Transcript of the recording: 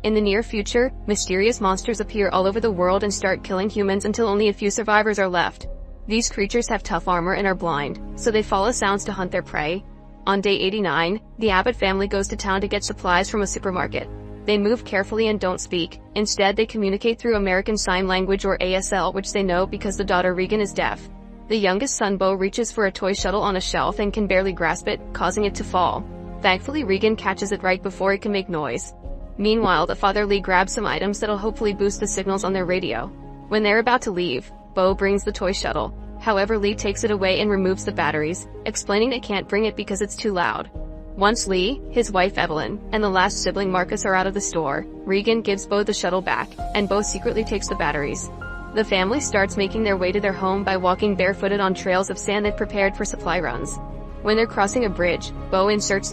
In the near future, mysterious monsters appear all over the world and start killing humans until only a few survivors are left. These creatures have tough armor and are blind, so they follow sounds to hunt their prey. On day 89, the Abbott family goes to town to get supplies from a supermarket. They move carefully and don't speak. Instead, they communicate through American Sign Language or ASL, which they know because the daughter Regan is deaf. The youngest son Bo reaches for a toy shuttle on a shelf and can barely grasp it, causing it to fall. Thankfully, Regan catches it right before it can make noise. Meanwhile, the father Lee grabs some items that'll hopefully boost the signals on their radio. When they're about to leave, Bo brings the toy shuttle. However, Lee takes it away and removes the batteries, explaining they can't bring it because it's too loud. Once Lee, his wife Evelyn, and the last sibling Marcus are out of the store, Regan gives Bo the shuttle back, and Bo secretly takes the batteries. The family starts making their way to their home by walking barefooted on trails of sand they've prepared for supply runs. When they're crossing a bridge, Bo inserts the